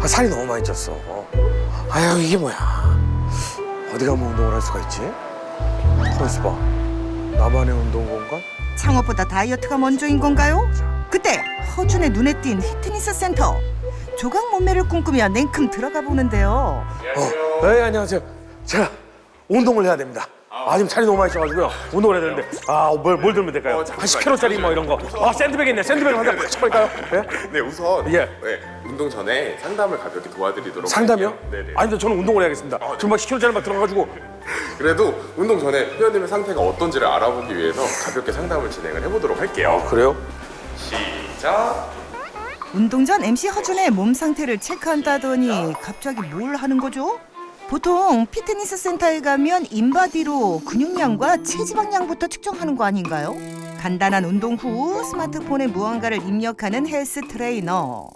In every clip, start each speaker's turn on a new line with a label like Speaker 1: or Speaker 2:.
Speaker 1: 살이 너무 많이 쪘어. 아유, 이게 뭐야. 어디 가면 운동을 할 수가 있지? 거기서 봐. 나만의 운동 공간?
Speaker 2: 창업보다 다이어트가 먼저인 건가요? 그때 허준의 눈에 띈 피트니스 센터. 조각 몸매를 꿈꾸며 냉큼 들어가 보는데요.
Speaker 1: 네, 안녕하세요. 제가 운동을 해야 됩니다. 지금 살이 너무 많이 쪄가지고요. 운동을 해야 되는데, 뭘 들면 될까요? 한 10kg짜리 뭐 이런 거. 샌드백 있네. 샌드백 하나 팍 쳐볼까요? 네?
Speaker 3: 네, 우선
Speaker 1: 예.
Speaker 3: 네, 운동 전에 상담을 가볍게 도와드리도록
Speaker 1: 상담이요?
Speaker 3: 할게요. 네네.
Speaker 1: 아니, 근데 저는 운동을 해야겠습니다. 지금 막 10kg짜리 막 들어가가지고.
Speaker 3: 그래도 운동 전에 회원님의 상태가 어떤지를 알아보기 위해서 가볍게 상담을 진행을 해보도록 할게요.
Speaker 1: 그래요?
Speaker 3: 시작.
Speaker 2: 운동 전 MC 허준의 몸 상태를 체크한다더니 갑자기 뭘 하는 거죠? 보통 피트니스 센터에 가면 인바디로 근육량과 체지방량부터 측정하는 거 아닌가요? 간단한 운동 후 스마트폰에 무언가를 입력하는 헬스 트레이너.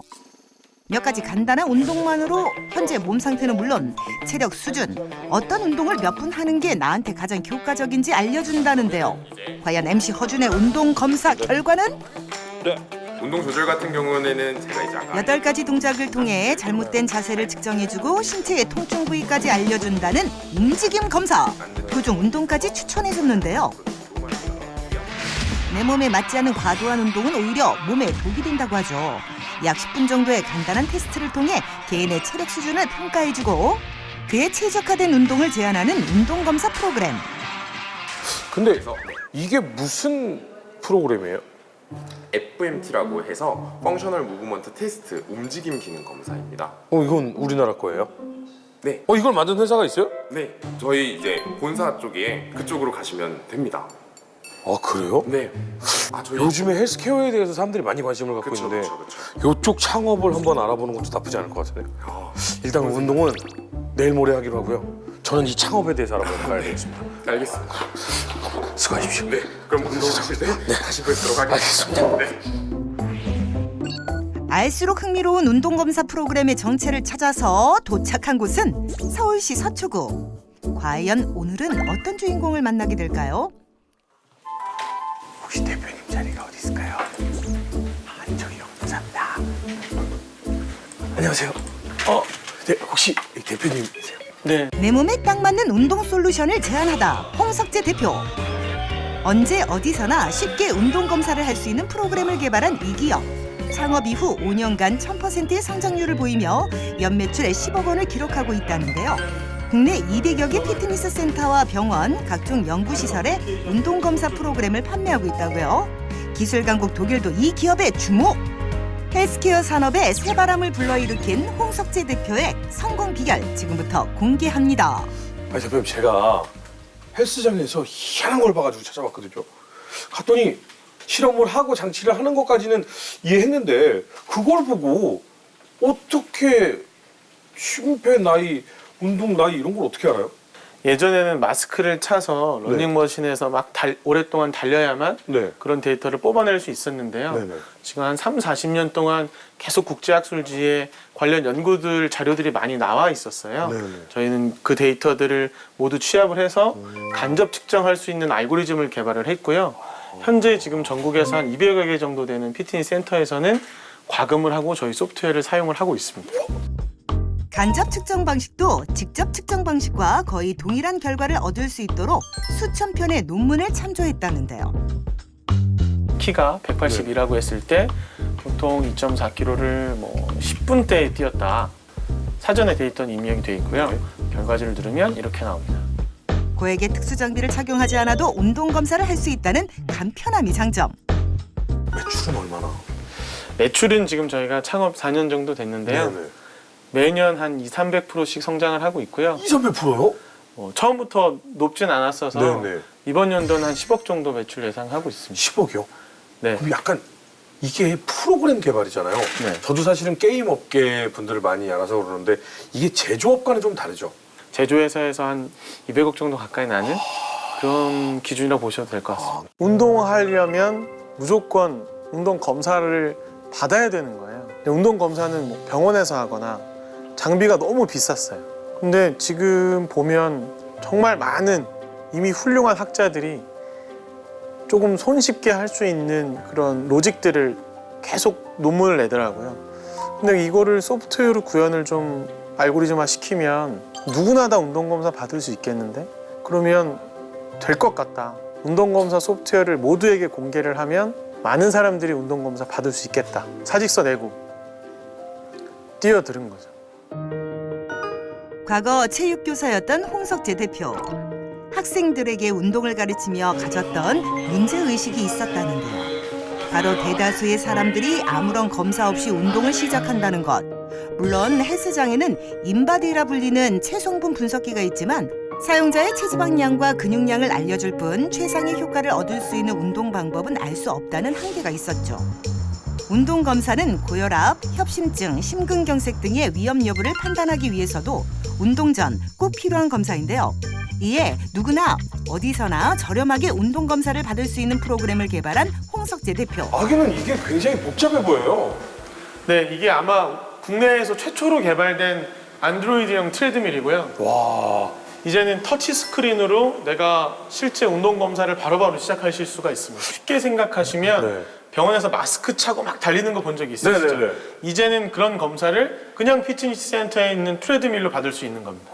Speaker 2: 몇 가지 간단한 운동만으로 현재 몸 상태는 물론 체력 수준, 어떤 운동을 몇 분 하는 게 나한테 가장 효과적인지 알려준다는데요. 과연 MC 허준의 운동 검사 결과는?
Speaker 3: 운동 조절 같은 경우에는 제가 이제 아까
Speaker 2: 8가지 동작을 통해 잘못된 자세를 측정해주고 신체의 통증 부위까지 알려준다는 움직임 검사. 그중 운동까지 추천해줬는데요. 내 몸에 맞지 않는 과도한 운동은 오히려 몸에 독이 된다고 하죠. 약 10분 정도의 간단한 테스트를 통해 개인의 체력 수준을 평가해주고 그에 최적화된 운동을 제안하는 운동검사 프로그램.
Speaker 1: 근데 이게 무슨 프로그램이에요?
Speaker 3: FMT라고 해서 펑셔널 무브먼트 테스트 움직임 기능 검사입니다.
Speaker 1: 이건 우리나라 거예요?
Speaker 3: 네,
Speaker 1: 이걸 만든 회사가 있어요?
Speaker 3: 네, 저희 이제 본사 쪽에 그쪽으로 가시면 됩니다.
Speaker 1: 그래요?
Speaker 3: 네. 저희
Speaker 1: 요즘에 헬스케어에 대해서 사람들이 많이 관심을 갖고
Speaker 3: 그쵸,
Speaker 1: 있는데
Speaker 3: 그쵸.
Speaker 1: 이쪽 창업을 한번 알아보는 것도 나쁘지 않을 것 같아요. 일단 운동은 내일 모레 하기로 하고요. 저는 이 창업에 대해서 알아보러 가야 되겠습니다.
Speaker 3: 알겠습니다.
Speaker 1: 수고하십시오.
Speaker 3: 네, 그럼 운동하실 때 다시 뵙도록 하겠습니다. 네.
Speaker 2: 알수록 흥미로운 운동검사 프로그램의 정체를 찾아서 도착한 곳은 서울시 서초구. 과연 오늘은 어떤 주인공을 만나게 될까요?
Speaker 1: 혹시 대표님 자리가 어디 있을까요? 저기요. 감사합니다. 안녕하세요. 네, 혹시 대표님이세요?
Speaker 4: 네,
Speaker 2: 내 몸에 딱 맞는 운동 솔루션을 제안하다 홍석재 대표. 언제 어디서나 쉽게 운동 검사를 할 수 있는 프로그램을 개발한 이 기업. 창업 이후 5년간 1000%의 성장률을 보이며 연매출의 10억 원을 기록하고 있다는데요. 국내 200여 개 피트니스 센터와 병원, 각종 연구시설에 운동검사 프로그램을 판매하고 있다고요. 기술 강국 독일도 이 기업의 주목! 헬스케어 산업에 새바람을 불러일으킨 홍석재 대표의 성공 비결 지금부터 공개합니다.
Speaker 1: 대표님, 제가 헬스장에서 희한한 걸 봐가지고 찾아봤거든요. 갔더니 실험을 하고 장치를 하는 것까지는 이해했는데 그걸 보고 어떻게 심폐 나이, 운동 나이 이런 걸 어떻게 알아요?
Speaker 4: 예전에는 마스크를 차서 러닝머신에서 막 오랫동안 달려야만
Speaker 1: 네.
Speaker 4: 그런 데이터를 뽑아낼 수 있었는데요.
Speaker 1: 네네.
Speaker 4: 지금 한 3, 40년 동안 계속 국제학술지에 관련 연구들 자료들이 많이 나와 있었어요.
Speaker 1: 네네.
Speaker 4: 저희는 그 데이터들을 모두 취합을 해서 간접 측정할 수 있는 알고리즘을 개발을 했고요. 현재 지금 전국에서 한 200여 개 정도 되는 피트니스 센터에서는 과금을 하고 저희 소프트웨어를 사용을 하고 있습니다.
Speaker 2: 간접 측정 방식도 직접 측정 방식과 거의 동일한 결과를 얻을 수 있도록 수천 편의 논문을 참조했다는데요.
Speaker 4: 키가 180이라고 했을 때 보통 2.4kg를 10분대에 뛰었다. 사전에 데이터는 입력이 되어 있고요. 결과지를 누르면 이렇게 나옵니다.
Speaker 2: 고액의 특수 장비를 착용하지 않아도 운동 검사를 할 수 있다는 간편함이 장점.
Speaker 1: 매출은 얼마나?
Speaker 4: 매출은 지금 저희가 창업 4년 정도 됐는데요.
Speaker 1: 네네.
Speaker 4: 매년 한 200~300%씩 성장을 하고 있고요.
Speaker 1: 200%요?
Speaker 4: 처음부터 높진 않았어서
Speaker 1: 네네.
Speaker 4: 이번 연도는 한 10억 정도 매출 예상하고 있습니다.
Speaker 1: 10억이요?
Speaker 4: 네.
Speaker 1: 그럼 약간 이게 프로그램 개발이잖아요.
Speaker 4: 네.
Speaker 1: 저도 사실은 게임 업계 분들을 많이 알아서 그러는데 이게 제조업과는 좀 다르죠?
Speaker 4: 제조회사에서 한 200억 정도 가까이 나는 그런 기준이라고 보셔도 될 것 같습니다. 운동하려면 무조건 운동 검사를 받아야 되는 거예요. 근데 운동 검사는 병원에서 하거나 장비가 너무 비쌌어요. 근데 지금 보면 정말 많은 이미 훌륭한 학자들이 조금 손쉽게 할 수 있는 그런 로직들을 계속 논문을 내더라고요. 근데 이거를 소프트웨어로 구현을 좀 알고리즘화 시키면 누구나 다 운동검사 받을 수 있겠는데? 그러면 될 것 같다. 운동검사 소프트웨어를 모두에게 공개를 하면 많은 사람들이 운동검사 받을 수 있겠다. 사직서 내고 뛰어드는 거죠.
Speaker 2: 과거 체육교사였던 홍석재 대표. 학생들에게 운동을 가르치며 가졌던 문제의식이 있었다는데요. 바로 대다수의 사람들이 아무런 검사 없이 운동을 시작한다는 것. 물론 헬스장에는 인바디라 불리는 체성분 분석기가 있지만 사용자의 체지방량과 근육량을 알려줄 뿐 최상의 효과를 얻을 수 있는 운동 방법은 알 수 없다는 한계가 있었죠. 운동검사는 고혈압, 협심증, 심근경색 등의 위험 여부를 판단하기 위해서도 운동 전 꼭 필요한 검사인데요. 이에 누구나 어디서나 저렴하게 운동검사를 받을 수 있는 프로그램을 개발한 홍석재 대표.
Speaker 1: 아기는 이게 굉장히 복잡해 보여요.
Speaker 4: 네, 이게 아마 국내에서 최초로 개발된 안드로이드형 트레드밀이고요.
Speaker 1: 와.
Speaker 4: 이제는 터치 스크린으로 내가 실제 운동 검사를 바로바로 시작하실 수가 있습니다. 쉽게 생각하시면
Speaker 1: 네.
Speaker 4: 병원에서 마스크 차고 막 달리는 거 본 적 있으시죠?
Speaker 1: 네네네.
Speaker 4: 이제는 그런 검사를 그냥 피트니스 센터에 있는 트레드밀로 받을 수 있는 겁니다.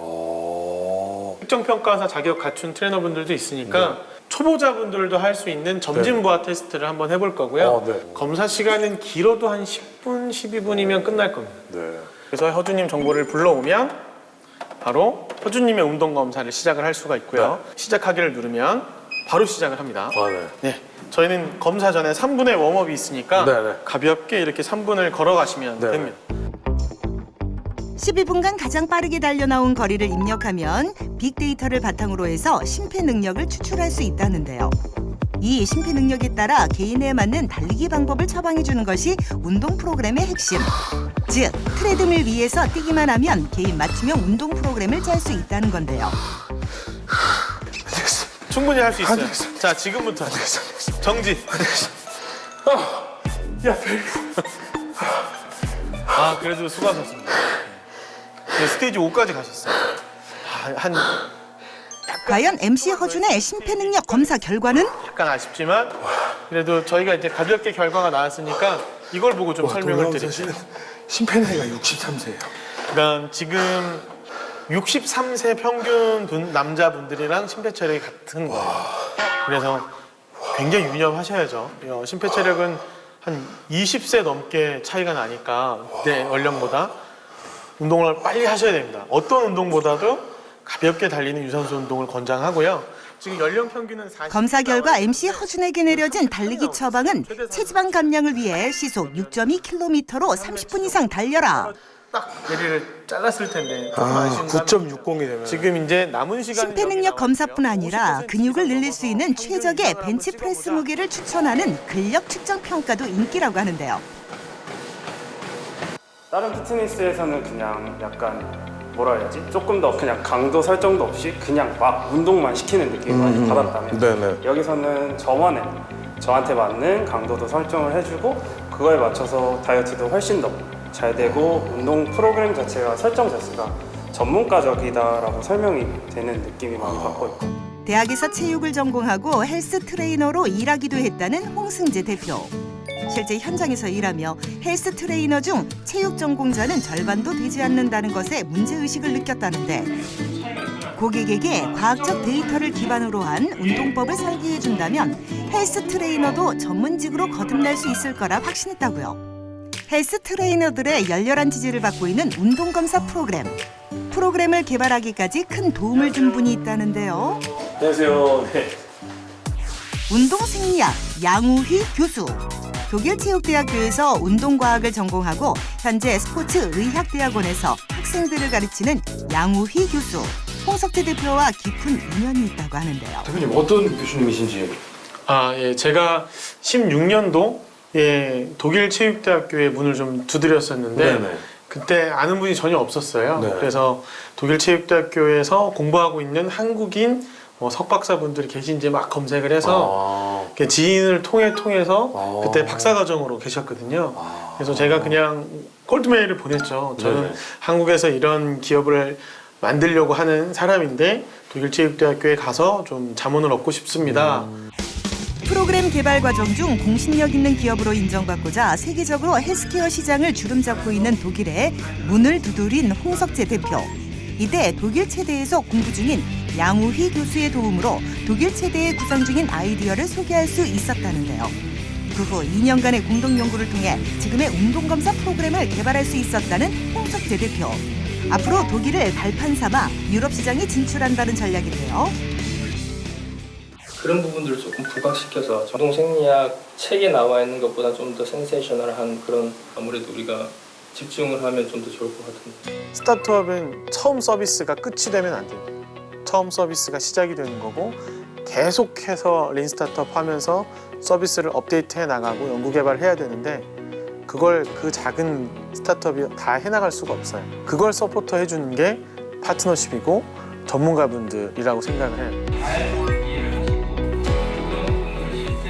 Speaker 4: 특정평가사 자격 갖춘 트레이너분들도 있으니까 초보자분들도 할 수 있는 점진부하 테스트를 한번 해볼 거고요.
Speaker 1: 네.
Speaker 4: 검사 시간은 길어도 한 10분, 12분이면 끝날 겁니다.
Speaker 1: 네.
Speaker 4: 그래서 허주님 정보를 불러오면 바로 허주님의 운동 검사를 시작을 할 수가 있고요. 시작하기를 누르면 바로 시작을 합니다.
Speaker 1: 아, 네.
Speaker 4: 네, 저희는 검사 전에 3분의 웜업이 있으니까
Speaker 1: 네네.
Speaker 4: 가볍게 이렇게 3분을 걸어가시면
Speaker 1: 네네.
Speaker 4: 됩니다.
Speaker 2: 12분간 가장 빠르게 달려나온 거리를 입력하면 빅데이터를 바탕으로 해서 심폐 능력을 추출할 수 있다는데요. 이 심폐 능력에 따라 개인에 맞는 달리기 방법을 처방해주는 것이 운동 프로그램의 핵심. 즉, 트레드밀 위에서 뛰기만 하면 개인 맞춤형 운동 프로그램을 짤 수 있다는 건데요.
Speaker 4: 충분히 할 수 있어요. 자, 지금부터 정지.
Speaker 1: 야, 벨.
Speaker 4: 아, 그래도 수고하셨습니다. 네, 스테이지 5까지 가셨어요. 한
Speaker 2: 과연 MC 허준의 심폐 능력 검사 결과는?
Speaker 4: 약간 아쉽지만 그래도 저희가 이제 가볍게 결과가 나왔으니까 이걸 보고 좀 설명을 드릴게요.
Speaker 1: 심폐 나이가 63세예요.
Speaker 4: 그러니까 지금 63세 평균 남자분들이랑 심폐 체력이 같은 거예요. 그래서 굉장히 유념하셔야죠. 심폐 체력은 한 20세 넘게 차이가 나니까 내 연령보다 운동을 빨리 하셔야 됩니다. 어떤 운동보다도 가볍게 달리는 유산소 운동을 권장하고요. 지금 연령 평균은 40.
Speaker 2: 검사 결과 MC 허준에게 내려진 달리기 처방은 체지방 감량을 위해 시속 6.2km로 30분 이상 달려라.
Speaker 4: 딱 내리를 잘랐을 텐데. 아쉬운 감이
Speaker 1: 9.60이 되면.
Speaker 4: 지금 이제 남은 시간
Speaker 2: 심폐 능력 검사뿐 아니라 근육을 늘릴 수 있는 최적의 벤치프레스 무게를 추천하는 근력 측정 평가도 인기라고 하는데요.
Speaker 5: 다른 피트니스에서는 그냥 약간 뭐라 해야지? 조금 더 그냥 강도 설정도 없이 그냥 막 운동만 시키는 느낌을 많이 받았다면
Speaker 1: 네네.
Speaker 5: 여기서는 저한테 맞는 강도도 설정을 해주고 그거에 맞춰서 다이어트도 훨씬 더 잘 되고 운동 프로그램 자체가 설정 자체가 전문가적이다라고 설명이 되는 느낌이 많이 받고 있고
Speaker 2: 대학에서 체육을 전공하고 헬스 트레이너로 일하기도 했다는 홍승재 대표. 실제 현장에서 일하며 헬스 트레이너 중 체육 전공자는 절반도 되지 않는다는 것에 문제의식을 느꼈다는데 고객에게 과학적 데이터를 기반으로 한 운동법을 설계해준다면 헬스 트레이너도 전문직으로 거듭날 수 있을 거라 확신했다고요. 헬스 트레이너들의 열렬한 지지를 받고 있는 운동검사 프로그램. 프로그램을 개발하기까지 큰 도움을 준 분이 있다는데요.
Speaker 5: 안녕하세요. 네.
Speaker 2: 운동생리학 양우휘 교수. 독일체육대학교에서 운동과학을 전공하고 현재 스포츠의학대학원에서 학생들을 가르치는 양우휘 교수. 홍석재 대표와 깊은 인연이 있다고 하는데요.
Speaker 1: 대표님 어떤 교수님이신지.
Speaker 4: 예, 제가 16년도 독일 체육대학교에 문을 좀 두드렸었는데
Speaker 1: 네네.
Speaker 4: 그때 아는 분이 전혀 없었어요.
Speaker 1: 네.
Speaker 4: 그래서 독일 체육대학교에서 공부하고 있는 한국인 석박사분들이 계신지 막 검색을 해서 이렇게 지인을 통해서 그때 박사과정으로 계셨거든요. 그래서 제가 그냥 콜드메일을 보냈죠. 저는
Speaker 1: 네네.
Speaker 4: 한국에서 이런 기업을 만들려고 하는 사람인데 독일 체육대학교에 가서 좀 자문을 얻고 싶습니다.
Speaker 2: 프로그램 개발 과정 중 공신력 있는 기업으로 인정받고자 세계적으로 헬스케어 시장을 주름잡고 있는 독일에 문을 두드린 홍석재 대표. 이때 독일 체대에서 공부 중인 양우희 교수의 도움으로 독일 체대에 구상 중인 아이디어를 소개할 수 있었다는데요. 그 후 2년간의 공동 연구를 통해 지금의 운동검사 프로그램을 개발할 수 있었다는 홍석재 대표. 앞으로 독일을 발판 삼아 유럽 시장에 진출한다는 전략인데요.
Speaker 6: 그런 부분들을 조금 부각시켜서 전동 생리학 책에 나와 있는 것보다 좀 더 센세이셔널한 그런 아무래도 우리가 집중을 하면 좀 더 좋을 것 같은데.
Speaker 4: 스타트업은 처음 서비스가 끝이 되면 안 돼요. 처음 서비스가 시작이 되는 거고 계속해서 린 스타트업 하면서 서비스를 업데이트해 나가고 연구 개발을 해야 되는데 그걸 그 작은 스타트업이 다 해나갈 수가 없어요. 그걸 서포터 해주는 게 파트너십이고 전문가분들이라고 생각을 해요.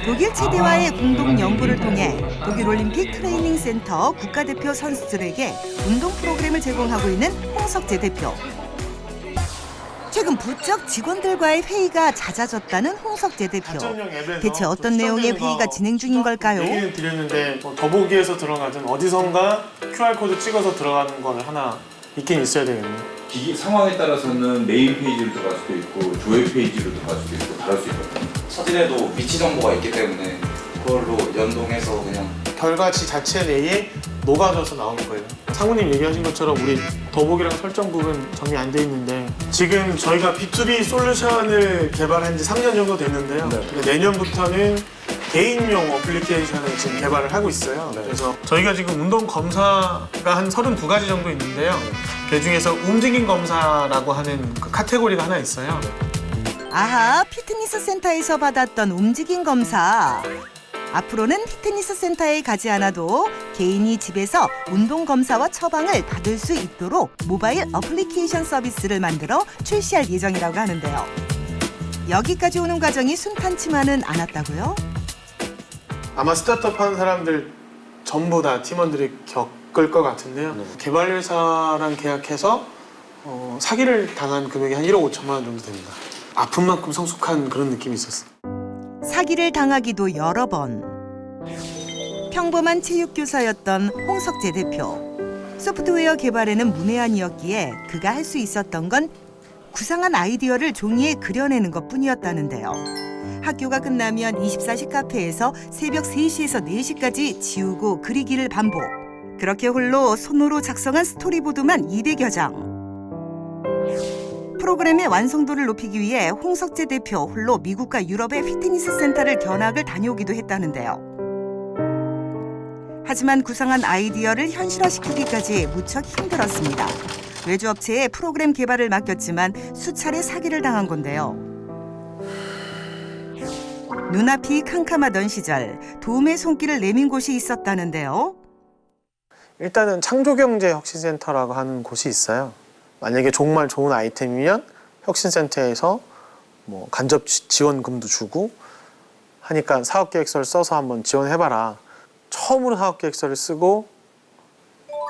Speaker 2: 독일 체대와의 공동 연구를 통해 독일 올림픽 트레이닝 센터 국가대표 선수들에게 운동 프로그램을 제공하고 있는 홍석재 대표. 최근 부쩍 직원들과의 회의가 잦아졌다는 홍석재 대표. 대체 어떤 내용의 회의가 진행 중인 걸까요?
Speaker 4: 얘기는 드렸는데 더보기에서 들어가든 어디선가 QR코드 찍어서 들어가는 건 하나 있긴 있어야 되겠네요.
Speaker 7: 기기 상황에 따라서는 메인 페이지로 들어갈 수도 있고 조회 페이지로 들어갈 수도 있고 다를 수 있거든요.
Speaker 8: 사진에도 위치 정보가 있기 때문에 그걸로 연동해서 그냥
Speaker 4: 결과치 자체 내에 녹아져서 나오는 거예요. 상무님 얘기하신 것처럼 우리 더보기랑 설정 부분 정리 안 돼 있는데 지금 저희가 B2B 솔루션을 개발한 지 3년 정도 됐는데요. 내년부터는 개인용 어플리케이션을 지금 개발을 하고 있어요. 그래서 저희가 지금 운동 검사가 한 32가지 정도 있는데요. 그 중에서 움직임 검사라고 하는 그 카테고리가 하나 있어요.
Speaker 2: 아하, 피트니스 센터에서 받았던 움직임 검사. 앞으로는 피트니스 센터에 가지 않아도 개인이 집에서 운동 검사와 처방을 받을 수 있도록 모바일 어플리케이션 서비스를 만들어 출시할 예정이라고 하는데요. 여기까지 오는 과정이 순탄치만은 않았다고요?
Speaker 4: 아마 스타트업 하는 사람들 전부 다 팀원들이 겪을 것 같은데요. 개발 회사랑 계약해서 사기를 당한 금액이 한 1억 5천만 원 정도 됩니다. 아픈 만큼 성숙한 그런 느낌이 있었어요.
Speaker 2: 사기를 당하기도 여러 번. 평범한 체육교사였던 홍석재 대표. 소프트웨어 개발에는 문외한이었기에 그가 할 수 있었던 건 구상한 아이디어를 종이에 그려내는 것뿐이었다는데요. 학교가 끝나면 24시 카페에서 새벽 3시에서 4시까지 지우고 그리기를 반복. 그렇게 홀로 손으로 작성한 스토리보드만 200여 장. 프로그램의 완성도를 높이기 위해 홍석재 대표 홀로 미국과 유럽의 피트니스 센터를 견학을 다녀오기도 했다는데요. 하지만 구상한 아이디어를 현실화시키기까지 무척 힘들었습니다. 외주업체에 프로그램 개발을 맡겼지만 수차례 사기를 당한 건데요. 눈앞이 캄캄하던 시절 도움의 손길을 내민 곳이 있었다는데요.
Speaker 4: 일단은 창조경제혁신센터라고 하는 곳이 있어요. 만약에 정말 좋은 아이템이면 혁신센터에서 뭐 간접 지원금도 주고 하니까 사업계획서를 써서 한번 지원해봐라. 처음으로 사업계획서를 쓰고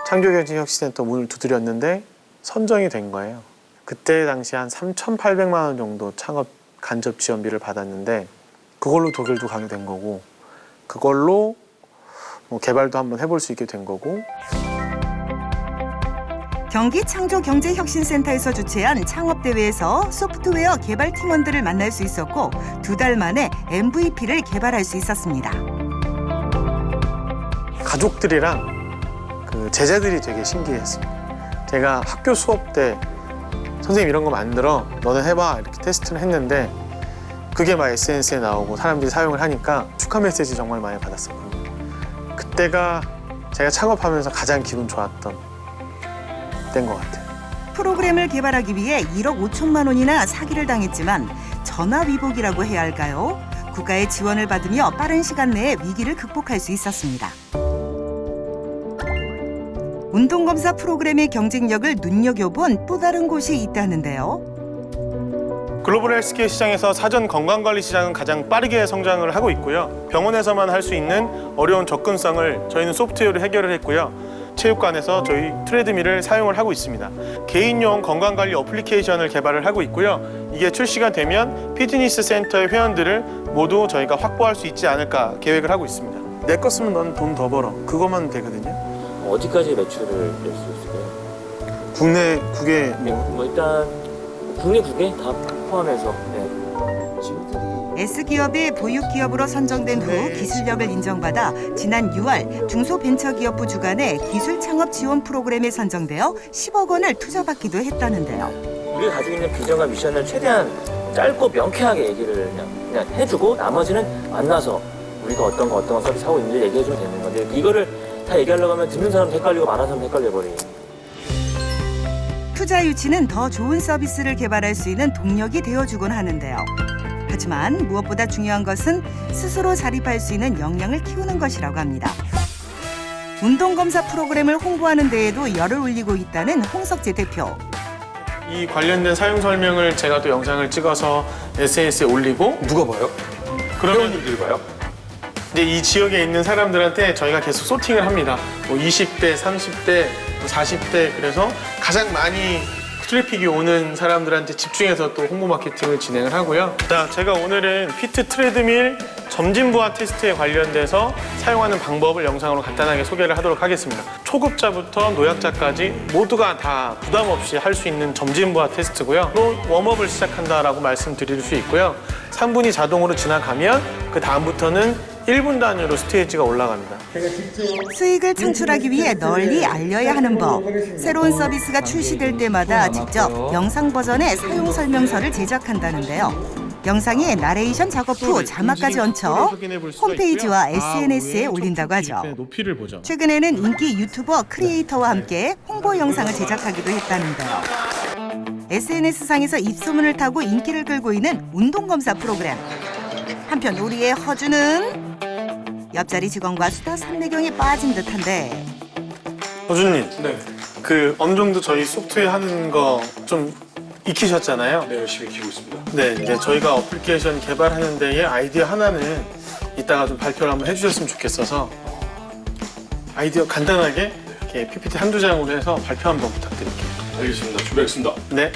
Speaker 4: 창조경제혁신센터 문을 두드렸는데 선정이 된 거예요. 그때 당시 한 3,800만 원 정도 창업 간접 지원비를 받았는데 그걸로 독일도 가게 된 거고 그걸로 뭐 개발도 한번 해볼 수 있게 된 거고.
Speaker 2: 경기 창조경제혁신센터에서 주최한 창업대회에서 소프트웨어 개발 팀원들을 만날 수 있었고 2달 만에 MVP를 개발할 수 있었습니다.
Speaker 4: 가족들이랑 그 제자들이 되게 신기했습니다. 제가 학교 수업 때 선생님 이런 거 만들어 너는 해봐 이렇게 테스트를 했는데 그게 막 SNS에 나오고 사람들이 사용을 하니까 축하 메시지 정말 많이 받았었거든요. 그때가 제가 창업하면서 가장 기분 좋았던 때인 것 같아요.
Speaker 2: 프로그램을 개발하기 위해 1억 5천만 원이나 사기를 당했지만 전화위복이라고 해야 할까요? 국가의 지원을 받으며 빠른 시간 내에 위기를 극복할 수 있었습니다. 운동검사 프로그램의 경쟁력을 눈여겨본 또 다른 곳이 있다는데요.
Speaker 4: 글로벌 헬스케어 시장에서 사전 건강관리 시장은 가장 빠르게 성장을 하고 있고요. 병원에서만 할 수 있는 어려운 접근성을 저희는 소프트웨어로 해결을 했고요. 체육관에서 저희 트레드밀을 사용을 하고 있습니다. 개인용 건강관리 어플리케이션을 개발을 하고 있고요. 이게 출시가 되면 피트니스 센터의 회원들을 모두 저희가 확보할 수 있지 않을까 계획을 하고 있습니다. 내 거 쓰면 넌 돈 더 벌어. 그것만 되거든요.
Speaker 9: 어디까지 매출을 낼 수 있을까요?
Speaker 4: 국내 9개
Speaker 9: 뭐 일단 국내 9개 다 포함해서
Speaker 2: S기업의 보육기업으로 선정된 후 기술력을 인정받아 지난 6월 중소벤처기업부 주관의 기술창업 지원 프로그램에 선정되어 10억 원을 투자받기도 했다는데요.
Speaker 9: 우리가 가지고 있는 비전과 미션을 최대한 짧고 명쾌하게 얘기를 그냥 해주고 나머지는 만나서 우리가 어떤 거 서비스 하고 있는지 얘기해주면 되는 건데 이거를 다 얘기하려고 하면 듣는 사람도 헷갈리고 말하는 사람도 헷갈려버리니.
Speaker 2: 투자 유치는 더 좋은 서비스를 개발할 수 있는 동력이 되어주곤 하는데요. 하지만 무엇보다 중요한 것은 스스로 자립할 수 있는 역량을 키우는 것이라고 합니다. 운동검사 프로그램을 홍보하는 데에도 열을 올리고 있다는 홍석재 대표.
Speaker 4: 이 관련된 사용 설명을 제가 또 영상을 찍어서 SNS에 올리고
Speaker 1: 누가 봐요?
Speaker 4: 그러면
Speaker 1: 회원님들이 봐요?
Speaker 4: 이제 이 지역에 있는 사람들한테 저희가 계속 소팅을 합니다. 뭐 20대, 30대, 40대 그래서 가장 많이 트래픽이 오는 사람들한테 집중해서 또 홍보 마케팅을 진행을 하고요. 자, 제가 오늘은 피트 트레드밀 점진부하 테스트에 관련돼서 사용하는 방법을 영상으로 간단하게 소개를 하도록 하겠습니다. 초급자부터 노약자까지 모두가 다 부담 없이 할 수 있는 점진부하 테스트고요. 또 웜업을 시작한다라고 말씀드릴 수 있고요. 3분이 자동으로 지나가면 그 다음부터는 1분 단위로 스테이지가 올라갑니다.
Speaker 2: 수익을 창출하기 위해 널리 알려야 하는 법. 새로운 서비스가 출시될 때마다 직접 영상 버전의 사용 설명서를 제작한다는데요. 영상에 나레이션 작업 후 자막까지 얹혀 홈페이지와 SNS에 올린다고 하죠.
Speaker 4: 높이를 보죠.
Speaker 2: 최근에는 인기 유튜버 크리에이터와 함께 홍보 영상을 제작하기도 했다는데요. SNS상에서 입소문을 타고 인기를 끌고 있는 운동검사 프로그램. 한편 우리의 허주는 옆자리 직원과 수다 삼매경에 빠진 듯한데.
Speaker 4: 허준님,
Speaker 1: 네.
Speaker 4: 그 어느 정도 저희 소프트웨어 하는 거 좀 익히셨잖아요.
Speaker 1: 네, 열심히 키우고 있습니다.
Speaker 4: 네, 이제 저희가 어플리케이션 개발하는 데에 아이디어 하나는 이따가 좀 발표를 한번 해주셨으면 좋겠어서 아이디어 간단하게 이렇게 PPT 한두 장으로 해서 발표 한번 부탁드릴게요.
Speaker 1: 알겠습니다. 준비하겠습니다.
Speaker 4: 네.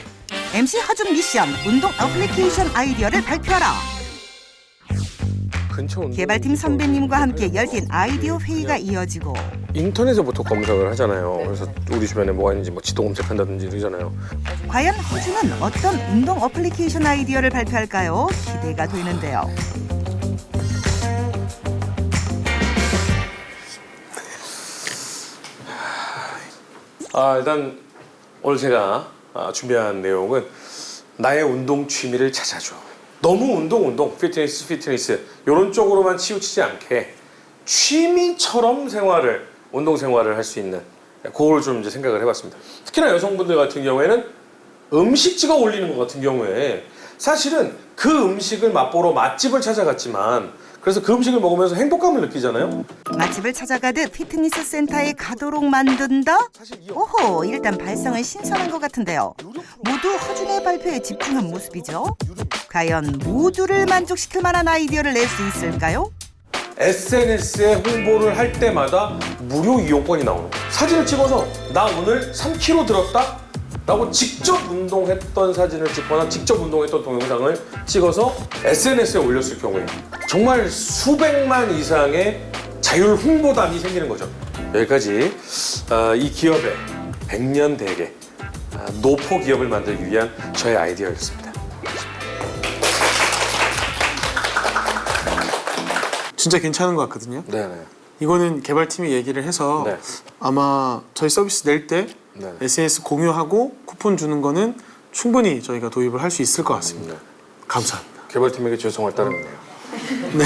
Speaker 2: MC 허준 미션 운동 어플리케이션 아이디어를 발표하라. 개발팀 선배님과 함께 열띤 아이디어 회의가 이어지고
Speaker 1: 인터넷에부터 검색을 하잖아요. 그래서 우리 주변에 뭐가 있는지 뭐 지도 검색한다든지 이러잖아요.
Speaker 2: 과연 허준은 어떤 운동 어플리케이션 아이디어를 발표할까요? 기대가 되는데요.
Speaker 1: 일단 오늘 제가 준비한 내용은 나의 운동 취미를 찾아줘. 너무 운동, 피트니스 이런 쪽으로만 치우치지 않게 취미처럼 운동 생활을 할 수 있는 그걸 좀 이제 생각을 해봤습니다. 특히나 여성분들 같은 경우에는 음식지가 올리는 것 같은 경우에 사실은 그 음식을 맛보러 맛집을 찾아갔지만 그래서 그 음식을 먹으면서 행복감을 느끼잖아요.
Speaker 2: 맛집을 찾아가듯 피트니스 센터에 가도록 만든다? 오호, 일단 발상은 신선한 것 같은데요. 모두 허준의 발표에 집중한 모습이죠. 과연 모두를 만족시킬 만한 아이디어를 낼 수 있을까요?
Speaker 1: SNS에 홍보를 할 때마다 무료 이용권이 나오는 거예요. 사진을 찍어서 나 오늘 3kg 들었다? 라고 직접 운동했던 사진을 찍거나 직접 운동했던 동영상을 찍어서 SNS에 올렸을 경우에 정말 수백만 이상의 자율 홍보단이 생기는 거죠. 여기까지 이 기업의 100년 대계 노포 기업을 만들기 위한 저의 아이디어였습니다.
Speaker 4: 진짜 괜찮은 것 같거든요.
Speaker 1: 네네.
Speaker 4: 이거는 개발팀이 얘기를 해서
Speaker 1: 네.
Speaker 4: 아마 저희 서비스 낼 때
Speaker 1: 네.
Speaker 4: SNS 공유하고 쿠폰 주는 거는 충분히 저희가 도입을 할 수 있을 것 같습니다. 감사합니다.
Speaker 1: 개발팀에게 죄송할 따름이네요.
Speaker 4: 네.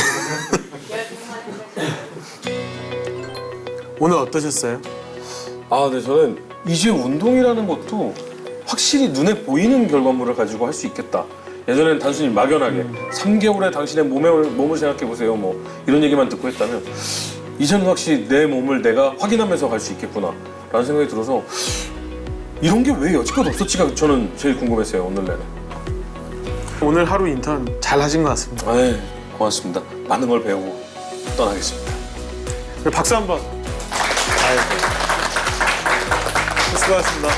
Speaker 4: 오늘 어떠셨어요?
Speaker 1: 네, 저는 이제 운동이라는 것도 확실히 눈에 보이는 결과물을 가지고 할 수 있겠다. 예전에는 단순히 막연하게 3개월에 당신의 몸을 생각해보세요 뭐 이런 얘기만 듣고 했다면 이제는 확실히 내 몸을 내가 확인하면서 갈 수 있겠구나 라는 생각이 들어서 이런 게 왜 여지껏 없었지가 저는 제일 궁금했어요. 오늘 내내.
Speaker 4: 오늘 하루 인턴 잘 하신 것 같습니다.
Speaker 1: 네, 고맙습니다. 많은 걸 배우고 떠나겠습니다.
Speaker 4: 박수 한번. 수고하셨습니다.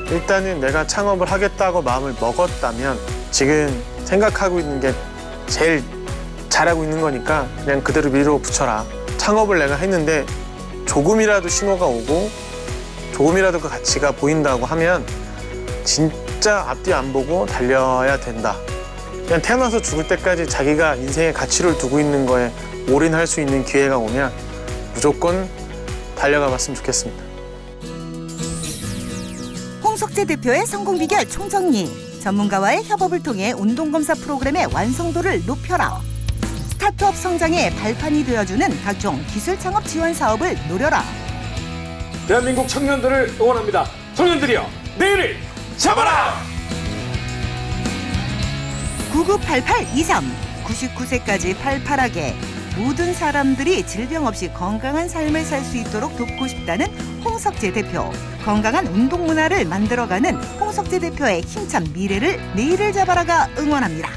Speaker 4: 일단은 내가 창업을 하겠다고 마음을 먹었다면 지금 생각하고 있는 게 제일 잘하고 있는 거니까 그냥 그대로 밀어붙여라. 창업을 내가 했는데 조금이라도 신호가 오고 조금이라도 그 가치가 보인다고 하면 진짜 앞뒤 안 보고 달려야 된다. 그냥 태어나서 죽을 때까지 자기가 인생의 가치를 두고 있는 거에 올인할 수 있는 기회가 오면 무조건 달려가 봤으면 좋겠습니다.
Speaker 2: 홍석재 대표의 성공 비결 총정리. 전문가와의 협업을 통해 운동검사 프로그램의 완성도를 높여라. 스타트업 성장의 발판이 되어주는 각종 기술 창업 지원 사업을 노려라.
Speaker 1: 대한민국 청년들을 응원합니다. 청년들이여, 내일을 잡아라!
Speaker 2: 998823 99세까지 팔팔하게 모든 사람들이 질병 없이 건강한 삶을 살 수 있도록 돕고 싶다는 홍석재 대표. 건강한 운동 문화를 만들어가는 홍석재 대표의 힘찬 미래를 내일을 잡아라가 응원합니다.